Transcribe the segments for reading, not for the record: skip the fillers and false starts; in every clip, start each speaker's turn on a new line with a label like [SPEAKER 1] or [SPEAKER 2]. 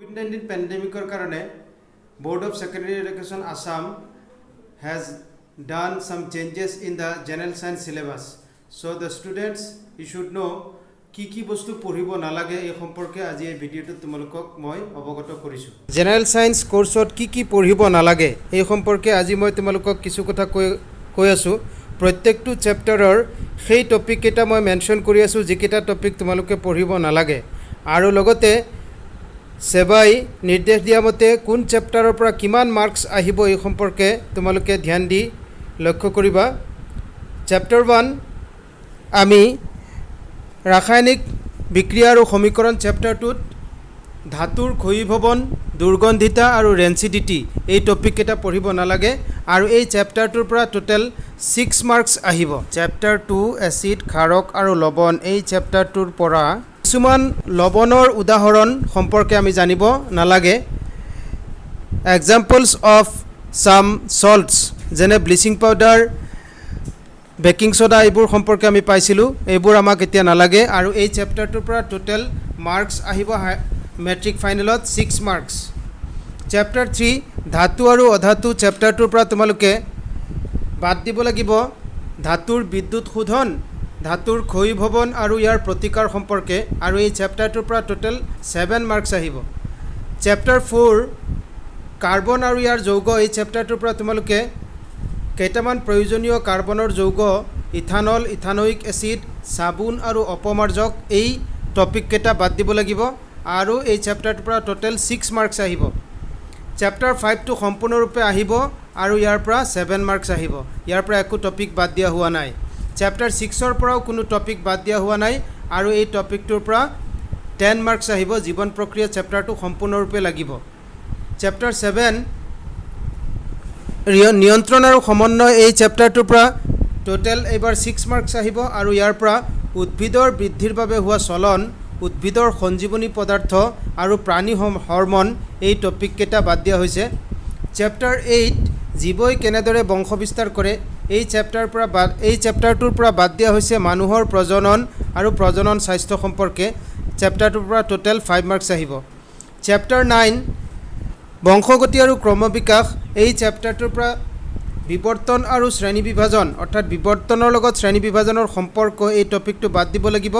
[SPEAKER 1] COVID-19 pandemicৰ কাৰণে Board of Secondary Education Assam has done some changes in the general science syllabus. So the students, you should know কি বস্তু পঢ়িব নালাগে এই সম্পৰ্কে আজি এই ভিডিঅ'টো তোমালোকক মই অৱগত কৰিছোঁ। জেনাৰেল সায়েন্স কোৰ্সত কি পঢ়িব নালাগে এই সম্পৰ্কে আজি মই তোমালোকক কিছু কথা কৈ আছোঁ। প্ৰত্যেকটো চেপ্টাৰৰ সেই টপিক কেইটা মই মেনশ্যন কৰি আছোঁ যিকেইটা টপিক তোমালোকে পঢ়িব নালাগে, আৰু লগতে সেবাই নিৰ্দেশ দিয়া মতে কোন চেপ্টাৰৰ পৰা কিমান মাৰ্কছ আহিব এই সম্পৰ্কে তোমালোকে ধ্যান দি লক্ষ্য কৰিবা। চেপ্টাৰ 1 আমি ৰাসায়নিক বিক্ৰিয়া আৰু সমীকৰণ চেপ্টাৰটোত ধাতুৰ ক্ষয়ীভৱন, দুৰ্গন্ধিতা আৰু ৰেঞ্চিডিটি এই টপিক কেইটা পঢ়িব নালাগে, আৰু এই চেপ্টাৰটোৰ পৰা টোটেল 6 মাৰ্কছ আহিব। চেপ্টাৰ 2 এচিড, ক্ষাৰক আৰু লৱণ এই চেপ্টাৰটোৰ পৰা কিছুমান লৱণৰ উদাহৰণ সম্পৰ্কে আমি জানিব নালাগে। এক্সাম্পলছ অফ সাম সল্টছ যেনে ব্লিচিং পাউডাৰ, বেকিং সোডা এইবোৰ সম্পৰ্কে আমি পাইছিলোঁ, এইবোৰ আমাক এতিয়া নালাগে। আৰু এই চেপ্টাৰটোৰ পৰা টোটেল মাৰ্কছ আহিব মেট্ৰিক ফাইনেলত 6 মাৰ্কছ। চেপ্টাৰ 3 ধাতু আৰু অধাতু চেপ্টাৰটোৰ পৰা তোমালোকে বাদ দিব লাগিব ধাতুৰ বিদ্যুৎ শোধন, ধাতুৰ ক্ষয়ীভৱন আৰু ইয়াৰ প্ৰতিকাৰ সম্পৰ্কে, আৰু এই চেপ্টাৰটোৰ পৰা টোটেল 7 মাৰ্কছ আহিব। চেপ্টাৰ 4 কাৰ্বন আৰু ইয়াৰ যৌগ এই চেপ্টাৰটোৰ পৰা তোমালোকে কেইটামান প্ৰয়োজনীয় কাৰ্বনৰ যৌগ ইথানল, ইথানয়িক এচিড, চাবোন আৰু অপমাৰ্জক এই টপিক কেইটা বাদ দিব লাগিব, আৰু এই চেপ্টাৰটোৰ পৰা টোটেল 6 মাৰ্কছ আহিব। চেপ্টাৰ 5টো সম্পূৰ্ণৰূপে আহিব আৰু ইয়াৰ পৰা 7 মাৰ্কছ আহিব, ইয়াৰ পৰা একো টপিক বাদ দিয়া হোৱা নাই। চেপ্টাৰ 6ৰ পৰাও কোনো টপিক বাদ দিয়া হোৱা নাই, আৰু এই টপিকটোৰ পৰা 10 মাৰ্কছ আহিব। জীৱন প্ৰক্ৰিয়া চেপ্টাৰটো সম্পূৰ্ণৰূপে লাগিব। চেপ্টাৰ 7 নিয়ন্ত্ৰণ আৰু সমন্বয় এই চেপ্টাৰটোৰ পৰা টোটেল এইবাৰ 6 মাৰ্কছ আহিব, আৰু ইয়াৰ পৰা উদ্ভিদৰ বৃদ্ধিৰ বাবে হোৱা চলন, উদ্ভিদৰ সঞ্জীৱনী পদাৰ্থ আৰু প্ৰাণী হৰমন এই টপিক কেইটা বাদ দিয়া হৈছে। চেপ্টাৰ 8 জীৱই কেনেদৰে বংশ বিস্তাৰ কৰে এই চেপ্টাৰটোৰ পৰা বাদ দিয়া হৈছে মানুহৰ প্ৰজনন আৰু প্ৰজনন স্বাস্থ্য সম্পৰ্কে, চেপ্টাৰটোৰ পৰা টোটেল 5 মাৰ্কছ আহিব। চেপ্টাৰ 9 বংশগতি আৰু ক্ৰমবিকাশ এই চেপ্টাৰটোৰ পৰা বিৱৰ্তন আৰু শ্ৰেণী বিভাজন অৰ্থাৎ বিৱৰ্তনৰ লগত শ্ৰেণী বিভাজনৰ সম্পৰ্ক এই টপিকটো বাদ দিব লাগিব,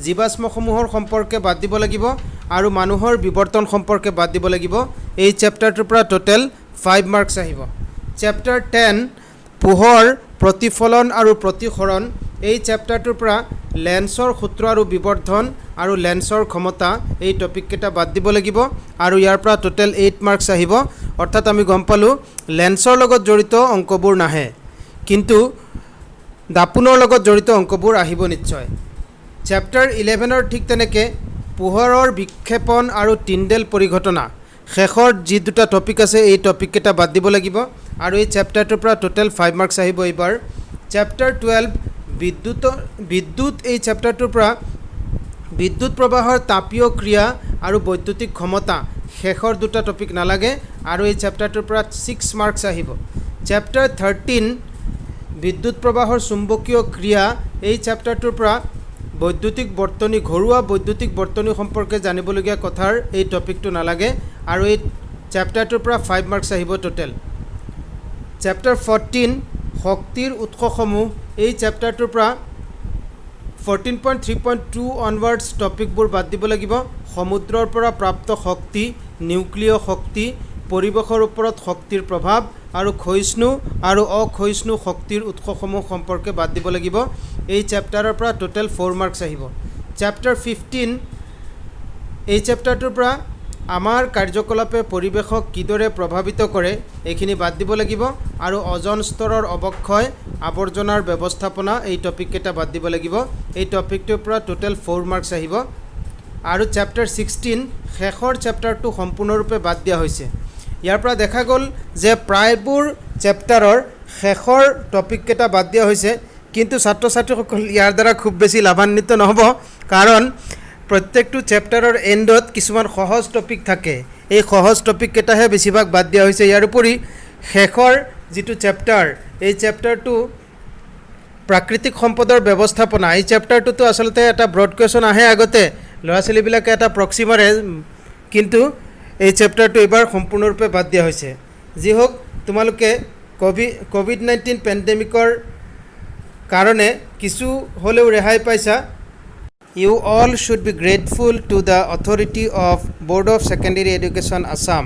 [SPEAKER 1] জীৱাশ্মসমূহৰ সম্পৰ্কে বাদ দিব লাগিব, আৰু মানুহৰ বিৱৰ্তন সম্পৰ্কে বাদ দিব লাগিব। এই চেপ্টাৰটোৰ পৰা টোটেল 5 মাৰ্কছ আহিব। চেপ্টাৰ 10 পোহৰ, প্ৰতিফলন আৰু প্ৰতিসৰণ এই চেপ্টাৰটোৰ পৰা লেন্সৰ সূত্ৰ আৰু বিবৰ্ধন আৰু লেন্সৰ ক্ষমতা এই টপিক কেইটা বাদ দিব লাগিব, আৰু ইয়াৰ পৰা টোটেল 8 মাৰ্কছ আহিব। অৰ্থাৎ আমি গম পালোঁ লেন্সৰ লগত জড়িত অংকবোৰ নাহে, কিন্তু দাপোনৰ লগত জড়িত অংকবোৰ আহিব নিশ্চয়। চেপ্টাৰ 11ৰ ঠিক তেনেকৈ পোহৰৰ বিক্ষেপণ আৰু টিণ্ডেল পৰিঘটনা শেষৰ যি দুটা টপিক আছে এই টপিক কেইটা বাদ দিব লাগিব, আৰু এই চেপ্টাৰটোৰ পৰা টোটেল 5 মাৰ্কছ আহিব এইবাৰ। চেপ্টাৰ 12 বিদ্যুৎ এই চেপ্টাৰটোৰ পৰা বিদ্যুৎ প্ৰবাহৰ তাপীয় ক্ৰিয়া আৰু বৈদ্যুতিক ক্ষমতা শেষৰ দুটা টপিক নালাগে, আৰু এই চেপ্টাৰটোৰ পৰা 6 মাৰ্কছ আহিব। চেপ্টাৰ 13 বিদ্যুৎ প্ৰবাহৰ চুম্বকীয় ক্ৰিয়া এই চেপ্টাৰটোৰ পৰা বৈদ্যুতিক বৰ্তনী, ঘৰুৱা বৈদ্যুতিক বৰ্তনী সম্পৰ্কে জানিবলগীয়া কথাৰ এই টপিকটো নালাগে, আৰু এই চেপ্টাৰটোৰ পৰা 5 মাৰ্কছ আহিব টোটেল। চেপ্টাৰ 14 শক্তিৰ উৎসসমূহ এই চেপ্টাৰটোৰ পৰা 14.3.2 অনৱাৰ্ডছ টপিকবোৰ বাদ দিব লাগিব। সমুদ্ৰৰ পৰা প্ৰাপ্ত শক্তি, নিউক্লিয় শক্তি, পৰিৱেশৰ ওপৰত শক্তিৰ প্ৰভাৱ, আৰু ক্ষয়িষ্ণু আৰু অক্ষয়িষ্ণু শক্তিৰ উৎসসমূহ সম্পৰ্কে বাদ দিব লাগিব। এই চেপ্টাৰৰ পৰা টোটেল 4 মাৰ্কছ আহিব। চেপ্টাৰ 15 এই চেপ্টাৰটোৰ পৰা আমাৰ কাৰ্যকলাপে পৰিৱেশক কিদৰে প্ৰভাৱিত কৰে এইখিনি বাদ দিব লাগিব, আৰু অজন স্তৰৰ অৱক্ষয়, আৱৰ্জনাৰ ব্যৱস্থাপনা এই টপিক কেইটা বাদ দিব লাগিব। এই টপিকটোৰ পৰা টোটেল 4 মাৰ্কছ আহিব। আৰু চেপ্টাৰ 16 শেষৰ চেপ্টাৰটো সম্পূৰ্ণৰূপে বাদ দিয়া হৈছে। ইয়াৰ পৰা দেখা গ'ল যে প্ৰায়বোৰ চেপ্টাৰৰ শেষৰ টপিক কেইটা বাদ দিয়া হৈছে, কিন্তু ছাত্ৰ ছাত্ৰীসকল ইয়াৰ দ্বাৰা খুব বেছি লাভান্বিত নহ'ব, কাৰণ প্ৰত্যেকটো চেপ্টাৰৰ এণ্ডত কিছুমান সহজ টপিক থাকে, এই সহজ টপিক কেইটাহে বেছিভাগ বাদ দিয়া হৈছে। ইয়াৰ উপৰি শেষৰ যিটো চেপ্টাৰ এই চেপ্টাৰটো প্ৰাকৃতিক সম্পদৰ ব্যৱস্থাপনা এই চেপ্টাৰটোতো আচলতে এটা ব্ৰড কুৱেশ্যন আহে আগতে ল'ৰা ছোৱালীবিলাকে এটা প্ৰক্সি মাৰে, কিন্তু এই চেপ্টাৰটো এইবাৰ সম্পূৰ্ণৰূপে বাদ দিয়া হৈছে। যি হওক, তোমালোকে ক'ভিড-19 পেণ্ডেমিকৰ কাৰণে কিছু হ'লেও ৰেহাই পাইছা। You all should be grateful to the authority of Board of Secondary Education Assam